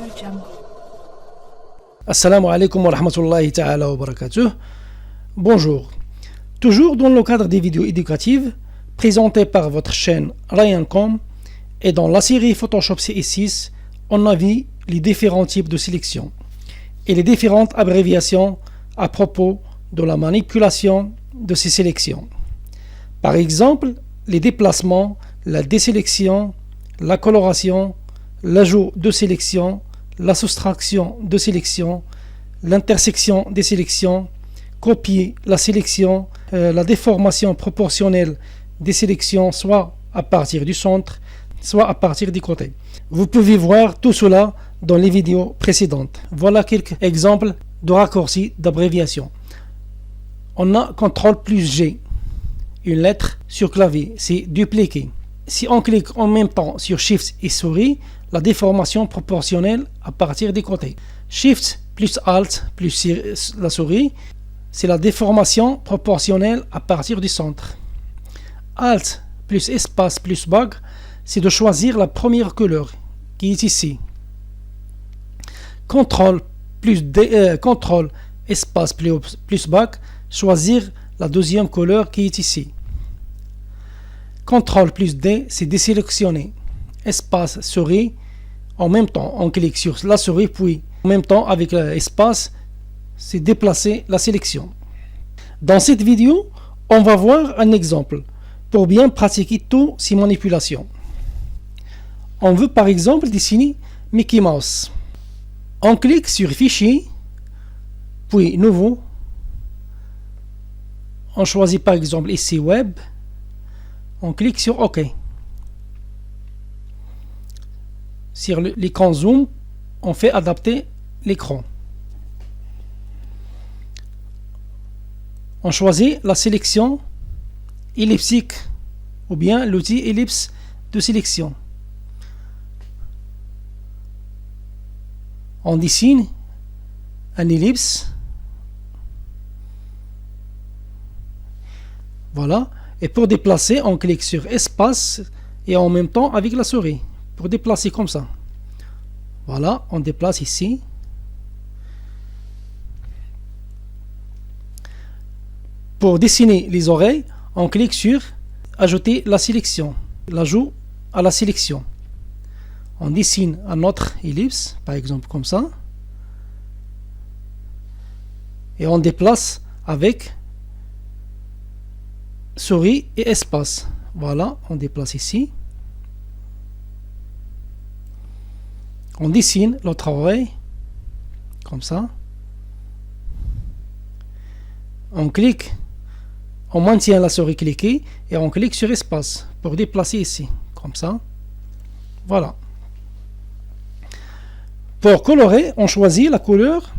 AudioJungle. Assalamu alaikum wa rahmatullahi ta'ala wa barakatuh. Bonjour. Toujours dans le cadre des vidéos éducatives présentées par votre chaîne Ryan.com et dans la série Photoshop CS6, on a vu les différents types de sélection et les différentes abréviations à propos de la manipulation de ces sélections. Par exemple, les déplacements, la désélection, la coloration, l'ajout de sélection, la soustraction de sélection, l'intersection des sélections, copier la sélection, la déformation proportionnelle des sélections, soit à partir du centre, soit à partir des côtés. Vous pouvez voir tout cela dans les vidéos précédentes. Voilà quelques exemples de raccourcis d'abréviation. On a CTRL plus G, une lettre sur clavier, c'est dupliquer. Si on clique en même temps sur Shift et souris, la déformation proportionnelle à partir des côtés. Shift plus Alt plus la souris, c'est la déformation proportionnelle à partir du centre. Alt plus espace plus bague, c'est de choisir la première couleur qui est ici. CTRL plus CTRL espace plus bague, choisir la deuxième couleur qui est ici. CTRL plus D, c'est désélectionner. Espace souris, en même temps on clique sur la souris, puis en même temps avec l'espace, c'est déplacer la sélection. Dans cette vidéo, on va voir un exemple pour bien pratiquer toutes ces manipulations. On veut par exemple dessiner Mickey Mouse. On clique sur Fichier, puis Nouveau. On choisit par exemple ici Web. On clique sur OK. Sur l'écran Zoom, on fait adapter l'écran. On choisit la sélection elliptique ou bien l'outil ellipse de sélection. On dessine un ellipse. Voilà. Et pour déplacer, on clique sur espace et en même temps avec la souris. Pour déplacer comme ça. Voilà, on déplace ici. Pour dessiner les oreilles, on clique sur ajouter la sélection. L'ajout à la sélection. On dessine un autre ellipse, par exemple comme ça. Et on déplace avec souris et espace. Voilà, on déplace ici. On dessine l'autre oreille comme ça. On clique, on maintient la souris cliquée et on clique sur espace pour déplacer ici, comme ça. Voilà. Pour colorer, on choisit la couleur,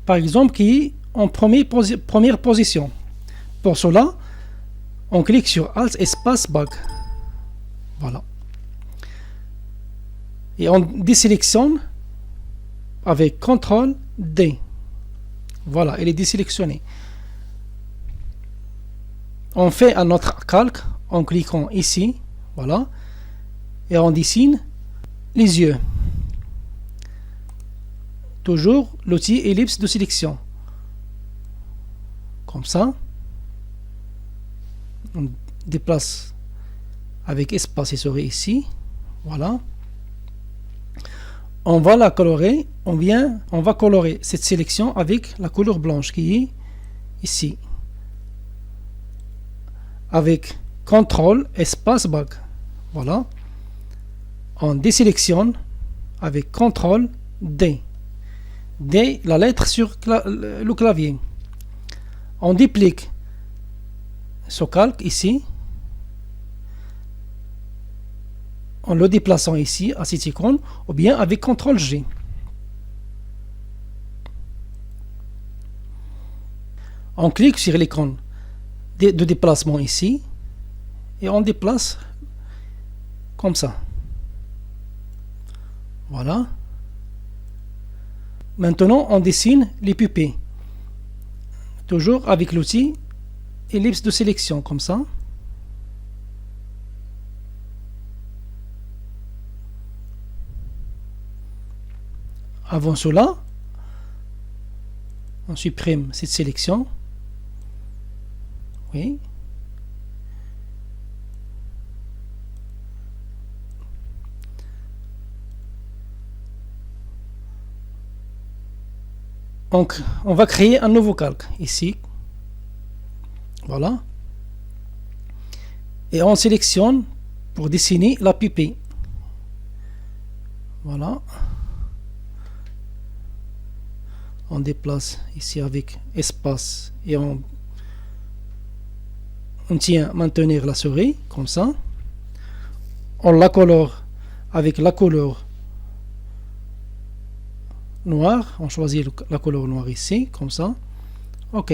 par exemple, qui est en première position. Pour cela, on clique sur Alt espace bague. Voilà. Et on désélectionne avec CTRL D. Voilà, elle est désélectionnée. On fait un autre calque en cliquant ici. Voilà. Et on dessine les yeux. Toujours l'outil ellipse de sélection. Comme ça. On déplace avec espace et souris ici. Voilà. On va la colorer. On va colorer cette sélection avec la couleur blanche qui est ici. Avec CTRL espace bague. Voilà. On désélectionne avec CTRL D. D, la lettre sur le clavier. On duplique ce calque ici. En le déplaçant ici à cette icône ou bien avec CTRL G. On clique sur l'icône de déplacement ici et on déplace comme ça. Voilà. Maintenant, on dessine les pupilles. Toujours avec l'outil ellipse de sélection comme ça. Avant cela, on supprime cette sélection. Oui. Donc, on va créer un nouveau calque ici. Voilà. Et on sélectionne pour dessiner la pupille. Voilà. On déplace ici avec espace et on tient maintenir la souris comme ça. On la colore avec la couleur noire. On choisit la couleur noire ici comme ça. OK.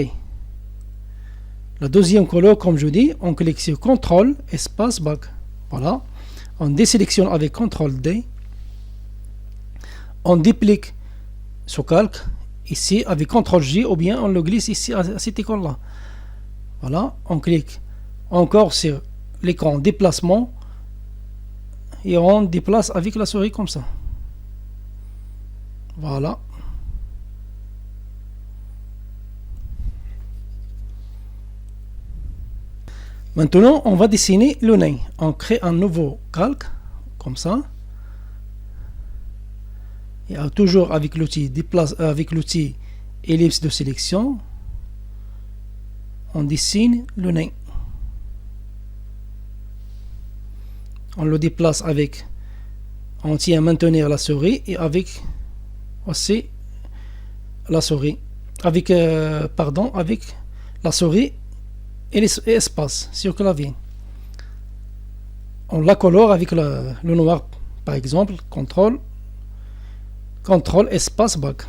La deuxième couleur, comme je dis, on clique sur CTRL espace back. Voilà. On désélectionne avec CTRL D. On duplique ce calque ici avec CTRL J ou bien on le glisse ici à cette icône là. Voilà. On clique encore sur l'écran déplacement et on déplace avec la souris comme ça. Voilà. Maintenant, on va dessiner le nez. On crée un nouveau calque, comme ça. Et toujours avec l'outil ellipse de sélection, on dessine le nez. On le déplace avec, on tient à maintenir la souris et avec aussi la souris, avec la souris et l'espace sur clavier. On la colore avec le noir, par exemple, CTRL espace back.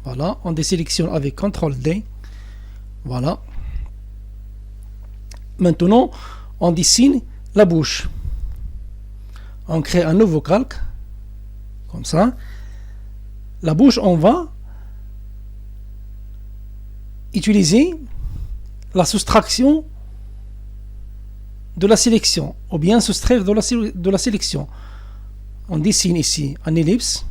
Voilà, on désélectionne avec CTRL D. Voilà. Maintenant, on dessine la bouche. On crée un nouveau calque, comme ça. La bouche, on va utiliser la soustraction de la sélection, ou bien soustraire de la sélection. On dessine ici un ellipse.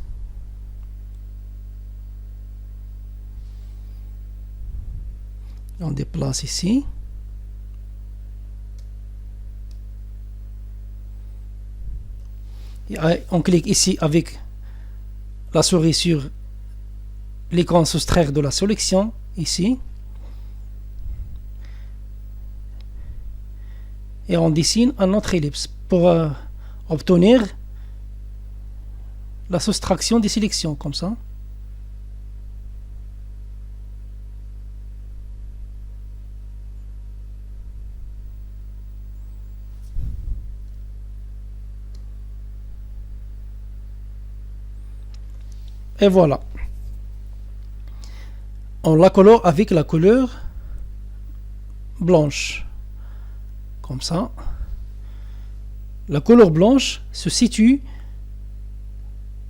On déplace ici. Et on clique ici avec la souris sur l'écran soustraire de la sélection, ici. Et on dessine un autre ellipse pour obtenir la soustraction des sélections, comme ça. Et voilà. On la colore avec la couleur blanche. Comme ça. La couleur blanche se situe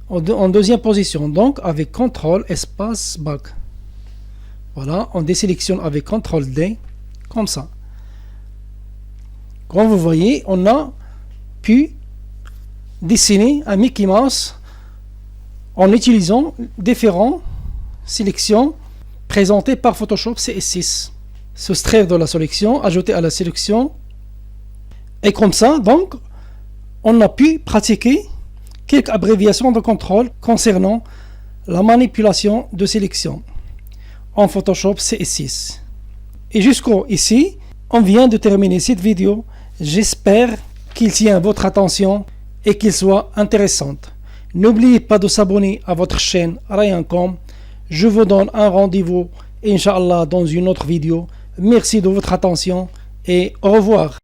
en deuxième position. Donc avec CTRL espace back. Voilà. On désélectionne avec CTRL D. Comme ça. Comme vous voyez, on a pu dessiner un Mickey Mouse en utilisant différentes sélections présentées par Photoshop CS6. Soustraire de la sélection, ajouter à la sélection. Et comme ça, donc, on a pu pratiquer quelques abréviations de contrôle concernant la manipulation de sélection en Photoshop CS6. Et jusqu'au ici, on vient de terminer cette vidéo. J'espère qu'il tient votre attention et qu'il soit intéressante. N'oubliez pas de s'abonner à votre chaîne Ryan.com. Je vous donne un rendez-vous, Inch'Allah, dans une autre vidéo. Merci de votre attention et au revoir.